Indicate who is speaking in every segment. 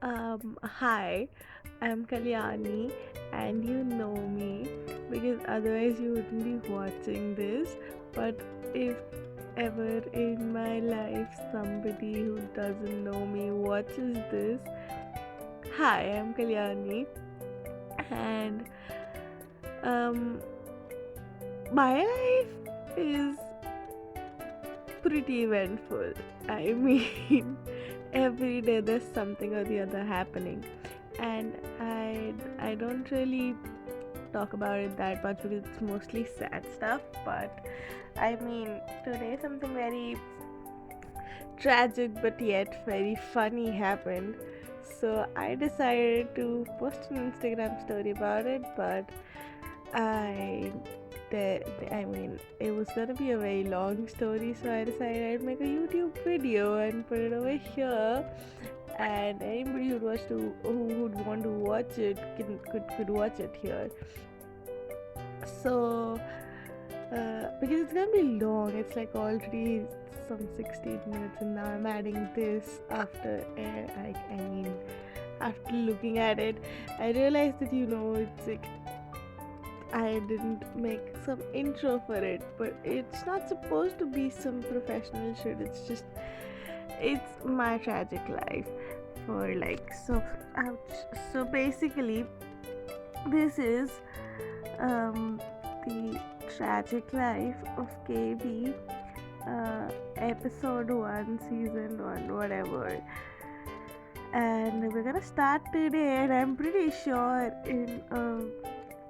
Speaker 1: Hi, I'm Kalyani, and you know me because otherwise you wouldn't be watching this. But if ever in my life somebody who doesn't know me watches this, hi, I'm Kalyani, and um, my life is pretty eventful. I mean, every day there's something or the other happening, and I don't really talk about it that much because it's mostly sad stuff. But I mean, today something very tragic but yet very funny happened. So I decided to post an Instagram story about it, but I I mean, it was gonna be a very long story, so I decided I'd make a YouTube video and put it over here, and anybody who would want to watch it could watch it here. So, because it's gonna be long, it's like already some 16 minutes, and now I'm adding this after. I mean, after looking at it, I realized that it's like I didn't make some intro for it, but it's not supposed to be some professional shit. It's my tragic life for like so ouch. So basically, this is the tragic life of KB, episode 1, season 1, whatever. And we're gonna start today, and I'm pretty sure in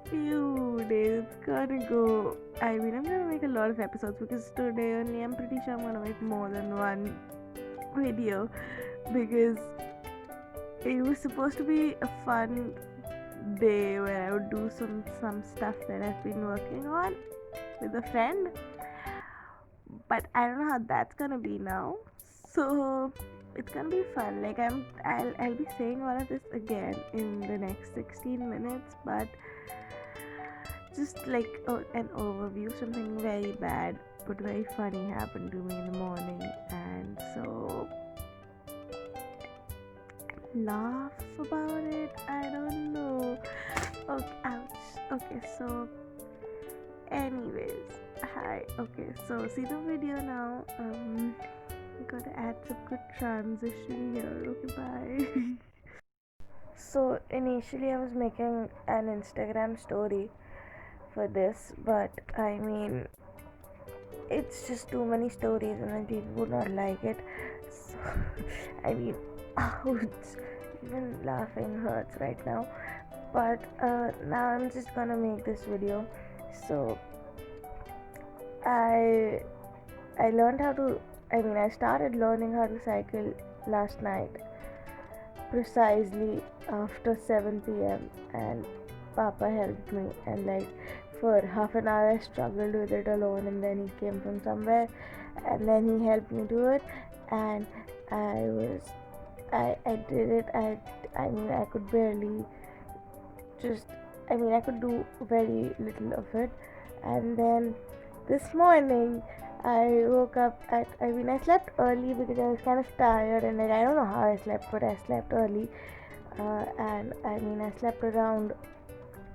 Speaker 1: few days it's gonna go. I mean, I'm gonna make a lot of episodes because today only I'm pretty sure I'm gonna make more than one video because it was supposed to be a fun day where I would do some stuff that I've been working on with a friend, but I don't know how that's gonna be now. So it's gonna be fun. Like I'll be saying all of this again in the next 16 minutes, but just like an overview. Something very bad but very funny happened to me in the morning, and so laugh about it. I don't know. Okay, ouch. Okay, so anyways, hi. Okay, so see the video now. Gotta add some good transition here. Okay, bye. So initially I was making an Instagram story for this, but I mean, it's just too many stories and then people would not like it. So I mean, ouch, even laughing hurts right now. But now I'm just gonna make this video. So I learned how to, I started learning how to cycle last night, precisely after 7 p.m. and Papa helped me, and like for half an hour I struggled with it alone, and then he came from somewhere and then he helped me do it, and I did it. I mean, I could barely just, I could do very little of it. And then this morning I woke up I slept early because I was kind of tired, and like I don't know how I slept, but I slept early. And I slept around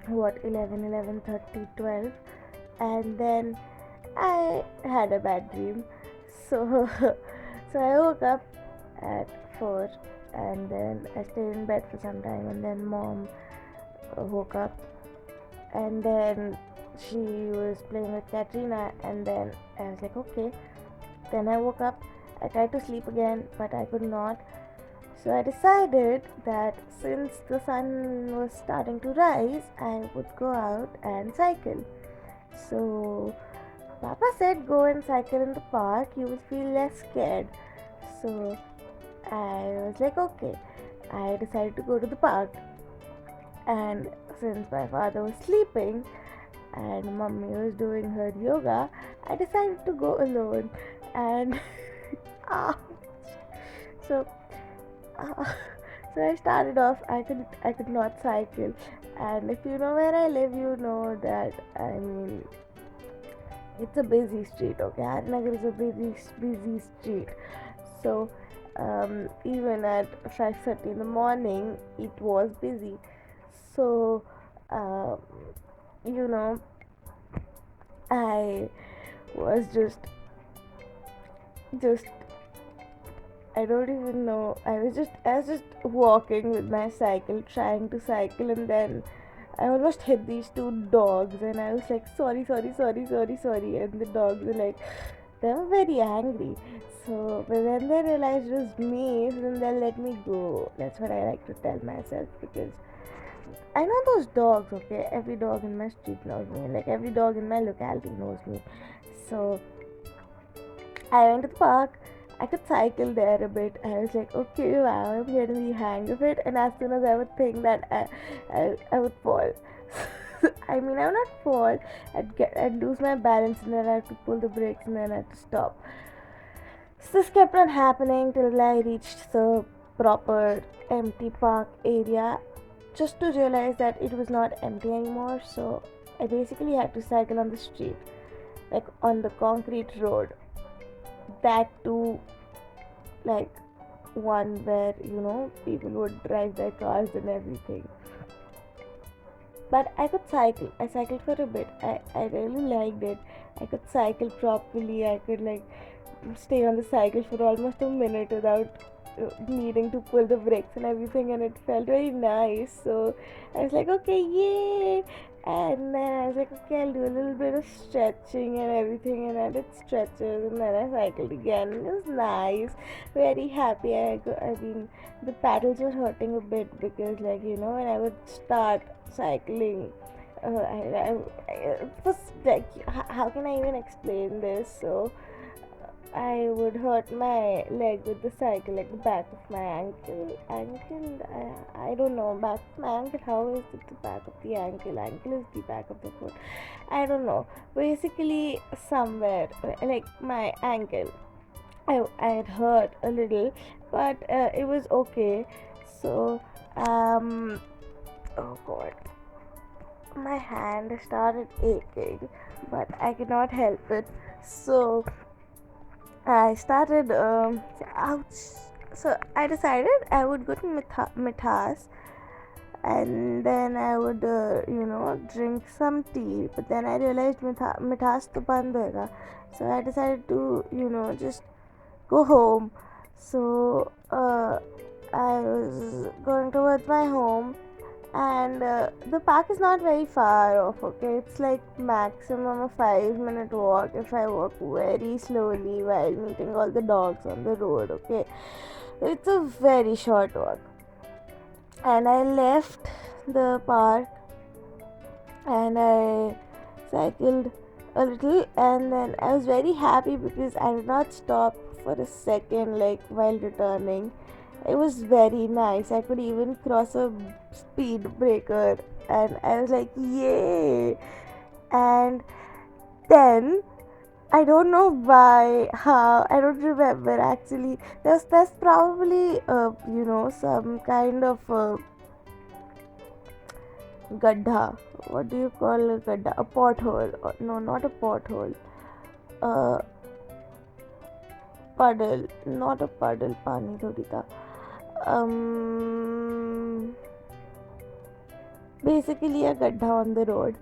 Speaker 1: 11:30, 12, and then I had a bad dream. So so I woke up at 4, and then I stayed in bed for some time, and then mom woke up, and then she was playing with Katrina, and then I was like, okay. Then I woke up, I tried to sleep again, but I could not. So I decided that since the sun was starting to rise, I would go out and cycle. So Papa said, go and cycle in the park, you will feel less scared. So I was like, okay. I decided to go to the park, and since my father was sleeping and mummy was doing her yoga, I decided to go alone. And so so I started off. I could not cycle, and if you know where I live, you know that it's a busy street. Okay, Harinagar is a busy street. So Even at 5:30 in the morning, it was busy. So, uh, you know, I was just I don't even know. I was just walking with my cycle, trying to cycle, and then I almost hit these two dogs, and I was like, sorry, sorry, sorry, sorry, sorry, and the dogs were like, they were very angry. So, but when they realized it was me, so then they'll let me go. That's what I like to tell myself, because I know those dogs, okay? Every dog in my street knows me, like every dog in my locality knows me. So, I went to the park. I could cycle there a bit. I was like, okay, wow, I'm getting the hang of it. And as soon as I would think that I would fall. I mean, I would not fall. I'd lose my balance, and then I had to pull the brakes, and then I had to stop. So this kept on happening till I reached the proper empty park area, just to realize that it was not empty anymore. So I basically had to cycle on the street, like on the concrete road. That too, like one where people would drive their cars and everything. But I could cycle. I cycled for a bit. I really liked it. I could cycle properly. I could like stay on the cycle for almost a minute without needing to pull the brakes and everything, and it felt very nice. So I was like, okay, yay! And then I was like, okay, I'll do a little bit of stretching and everything, and I did stretches, and then I cycled again. It was nice, very happy. I mean, the paddles were hurting a bit because, like, when I would start cycling, it was like, how can I even explain this? So I would hurt my leg with the cycle, like the back of my ankle. I don't know, back of my ankle. How is it the back of the ankle? Ankle is the back of the foot. I don't know. Basically, somewhere like my ankle, I had hurt a little, but it was okay. So, oh god, my hand started aching, but I could not help it. So I started, ouch. So I decided I would go to Mithas, and then I would, drink some tea. But then I realized Mithas to band hoega. So I decided to, just go home. So I was going towards my home, and the park is not very far off, okay? It's like maximum a 5-minute walk if I walk very slowly while meeting all the dogs on the road, okay? It's a very short walk. And I left the park and I cycled a little, and then I was very happy because I did not stop for a second, like while returning. It was very nice. I could even cross a speed breaker, and I was like, yay! And then I don't know why, how, I don't remember actually. There's probably some kind of gadda. What do you call a gadda? A pothole? No, not a pothole. Puddle. Not a puddle. Pani thodi tha. Basically a gadda on the road,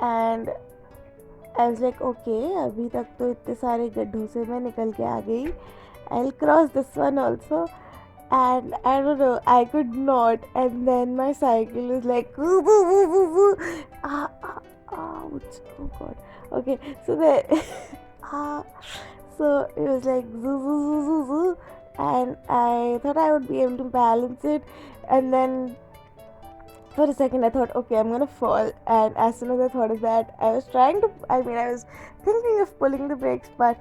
Speaker 1: and I was like, okay, अभी तक तो इतने सारे गड्ढों से मैं निकल के आ गई. I'll cross this one also. And I don't know, I could not. And then my cycle is like, ouch, oh god. Okay, so then, so it was like, and I thought I would be able to balance it. And then for a second I thought, okay, I'm gonna fall. And as soon as I thought of that, I was thinking of pulling the brakes, but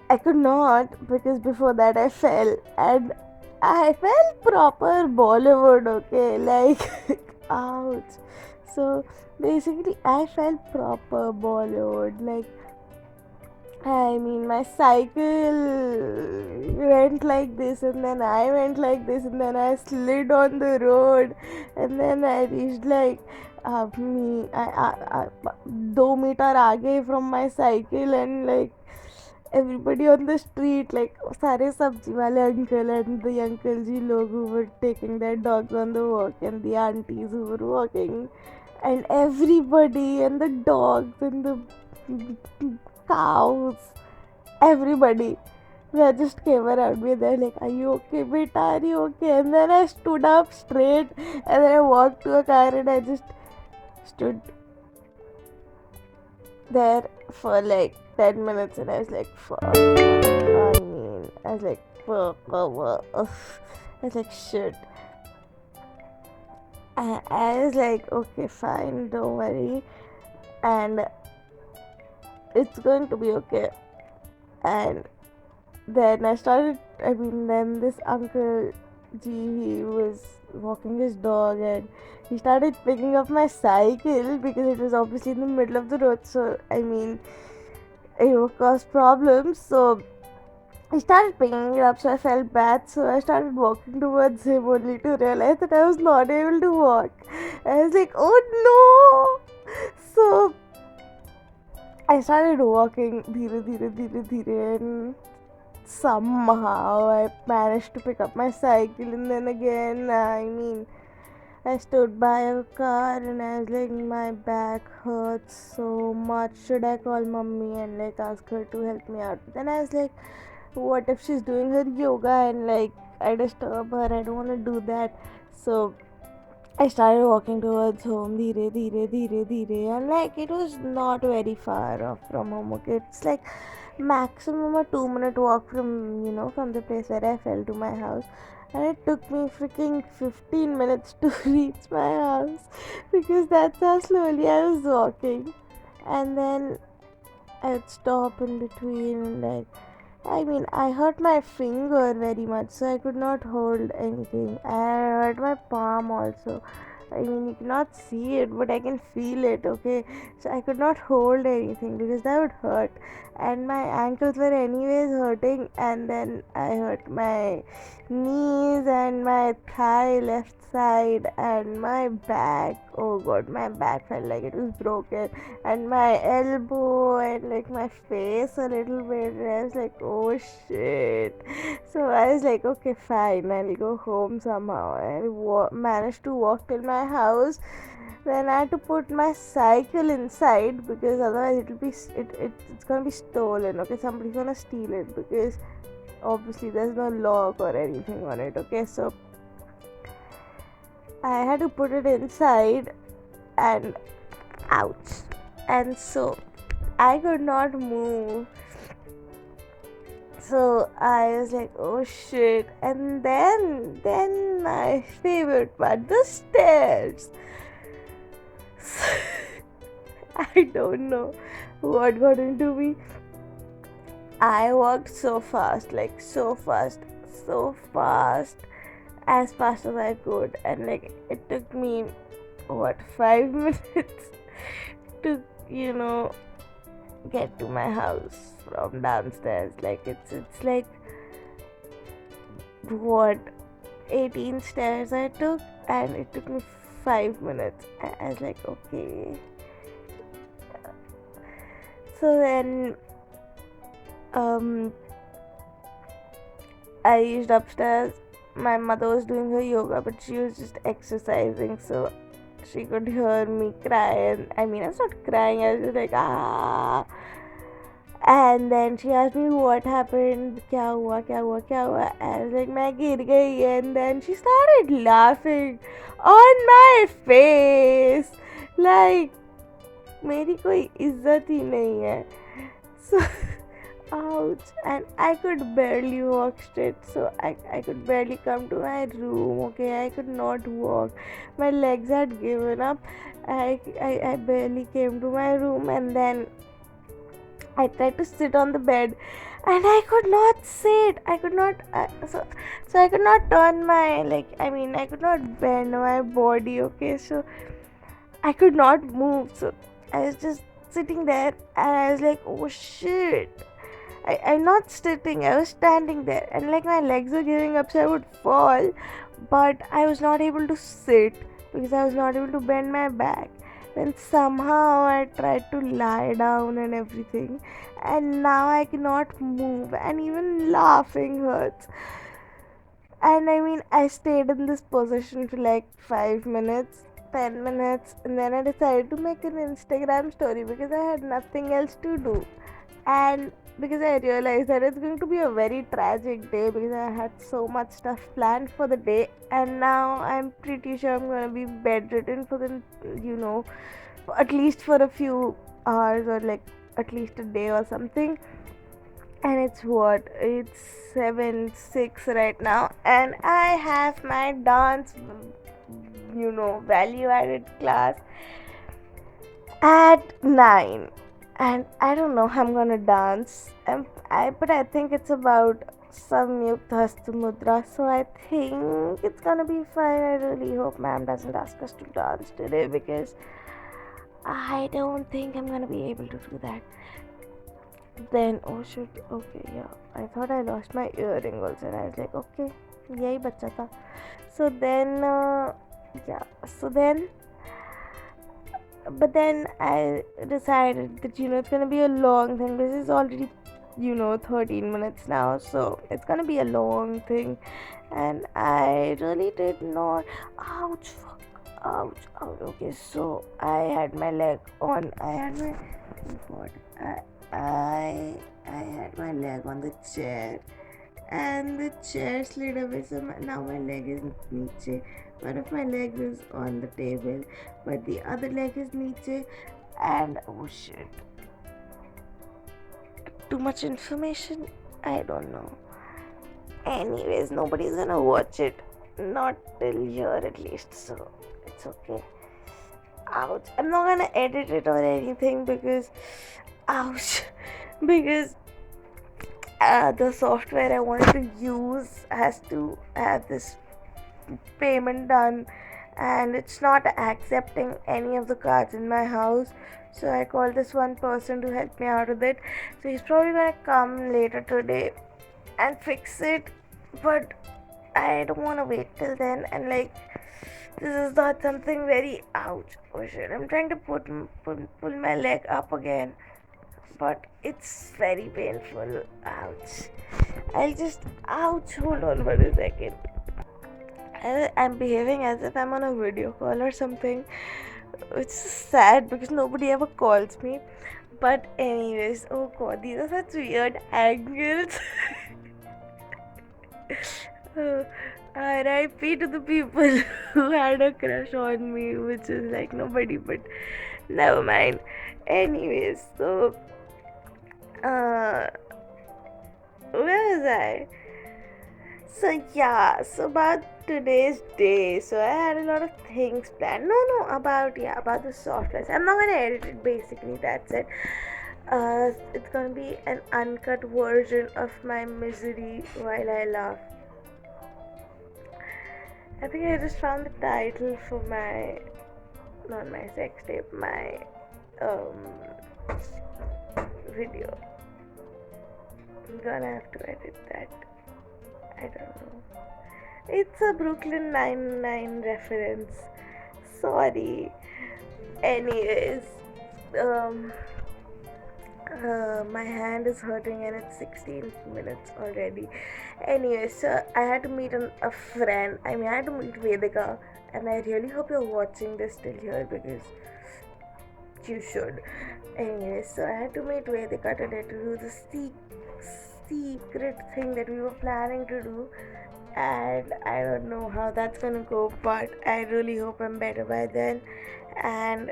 Speaker 1: I could not, because before that I fell, and I fell proper Bollywood, okay, like ouch. So basically I fell proper Bollywood, like, I mean, my cycle went like this, and then I went like this, and then I slid on the road, and then I reached like 2 meters आगे from my cycle, and like everybody on the street, like सारे सब्जी वाले uncle and the uncle ji लोग who were taking their dogs on the walk and the aunties who were walking and everybody and the dogs and the cows, everybody. They just came around me. They're like, "Are you okay, beta? Are you okay?" And then I stood up straight and then I walked to a car and I just stood there for like 10 minutes and I was like, fuck. I was like, fuck. I was like, shit. I was like, okay, fine, don't worry. And it's going to be okay. And then then this uncle G, he was walking his dog and he started picking up my cycle because it was obviously in the middle of the road. So, it would cause problems. So, he started picking it up, so I felt bad. So, I started walking towards him only to realize that I was not able to walk. I was like, oh no! So, I started walking dheere, and somehow I managed to pick up my cycle, and then again, I stood by a car and I was like, my back hurts so much. Should I call mommy and like ask her to help me out? Then I was like, what if she's doing her yoga and like I disturb her? I don't want to do that. So I started walking towards home, dheere, and like it was not very far off from home. Okay, it's like maximum a 2-minute walk from the place where I fell to my house, and it took me freaking 15 minutes to reach my house because that's how slowly I was walking. And then I would stop in between and like I hurt my finger very much, so I could not hold anything. I hurt my palm also. You cannot see it, but I can feel it, okay? So I could not hold anything because that would hurt. And my ankles were anyways hurting, and then I hurt my knees and my thigh left side and my back. Oh god, my back felt like it was broken, and my elbow and like my face a little bit, and I was like, oh shit. So I was like, okay, fine, I'll go home somehow. I managed to walk till my house. Then I had to put my cycle inside because otherwise it's gonna be stolen. Okay, somebody's gonna steal it because obviously there's no lock or anything on it. Okay, so I had to put it inside, and ouch, and so I could not move. So I was like, oh shit. And then my favorite part, the stairs. I don't know what got into me. I walked so fast, as fast as I could, and like it took me 5 minutes to get to my house from downstairs. Like it's like 18 stairs I took, and it took me 5 minutes. I was like, okay. So then I reached upstairs. My mother was doing her yoga, but she was just exercising, so she could hear me cry. And I was not crying, I was just like, ah. And then she asked me what happened, kya hua. I was like, मैं गिर गई. And then she started laughing on my face, like मेरी कोई इज्जत ही नहीं है. So ouch. And I could barely walk straight, so I could barely come to my room. Okay, I could not walk, my legs had given up. I barely came to my room, and then I tried to sit on the bed, and I could not sit. I could not. So I could not turn my I could not bend my body. Okay, so I could not move. So I was just sitting there, and I was like, oh shit. I'm not sitting. I was standing there, and like my legs were giving up, so I would fall. But I was not able to sit because I was not able to bend my back. Then somehow I tried to lie down and everything, and now I cannot move, and even laughing hurts. And I mean, I stayed in this position for like 5 minutes, 10 minutes, and then I decided to make an Instagram story because I had nothing else to do. And because I realized that it's going to be a very tragic day because I had so much stuff planned for the day, and now I'm pretty sure I'm going to be bedridden for the, at least for a few hours or like at least a day or something. And it's 7:06 right now, and I have my dance, value added class at 9, and I don't know how I'm gonna dance. But I think it's about Samyukt Hasta Mudra, so I think it's gonna be fine. I really hope ma'am doesn't ask us to dance today because I don't think I'm gonna be able to do that. Then, oh shit, okay, yeah, I thought I lost my earring also, and I was like, okay, yahi bacha tha. So then, so then, but then I decided that, it's gonna be a long thing. This is already, 13 minutes now, so it's gonna be a long thing, and I really did not, ouch, fuck, ouch, okay, so I had my leg on, I had my leg on the chair, and the chair slid away, so now my leg is niche. One of my legs is on the table, but the other leg is niche, and oh shit. Too much information? I don't know. Anyways, nobody's gonna watch it. Not till here at least, so it's okay. Ouch. I'm not gonna edit it or anything because ouch, because the software I wanted to use has to have this payment done, and it's not accepting any of the cards in my house. So I called this one person to help me out with it. So he's probably gonna come later today and fix it, but I don't want to wait till then. And like, this is not something very ouch. Oh shit! I'm trying to pull my leg up again, but it's very painful. Ouch. I'll just ouch. Hold on for a second. I'm behaving as if I'm on a video call or something. It's sad because nobody ever calls me. But anyways, oh god, these are such weird angles. RIP to the people who had a crush on me, which is like nobody, but never mind. Anyways, so where was I? So yeah, so about today's day. So I had a lot of things planned. About the software. I'm not gonna edit it. Basically, that's it. It's gonna be an uncut version of my misery while I laugh. I think I just found the title for not my sex tape, my video. I'm gonna have to edit that. I don't know. It's a Brooklyn Nine-Nine reference. Sorry. Anyways, my hand is hurting and it's 16 minutes already. Anyway, so I had to meet a friend. I had to meet Vedika, and I really hope you're watching this till here because you should. Anyway, so I had to meet Vedika today to do the secret thing that we were planning to do, and I don't know how that's gonna go, but I really hope I'm better by then. And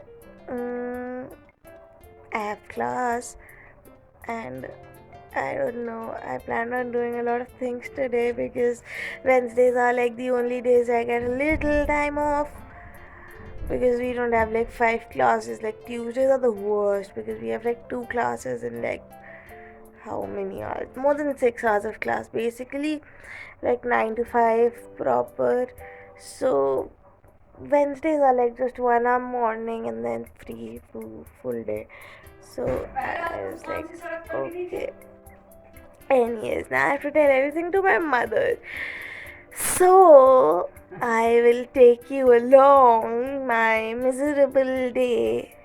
Speaker 1: I have class, and I don't know, I plan on doing a lot of things today because Wednesdays are like the only days I get a little time off because we don't have like 5 classes. Like Tuesdays are the worst because we have like 2 classes in like how many hours? More than 6 hours of class, basically like 9 to 5 proper. So Wednesdays are like just 1 hour morning and then free full day. So I was like, okay. Anyways, now I have to tell everything to my mother. So I will take you along my miserable day.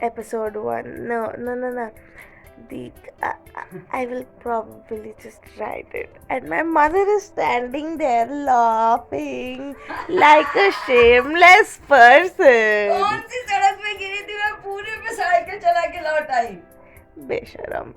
Speaker 1: Episode 1. No. The I will probably just write it. And my mother is standing there laughing like a shameless person.
Speaker 2: कौन सी सड़क पे गिरी थी मैं पूरे पे cycle चला के लौट आई
Speaker 1: बेशरम.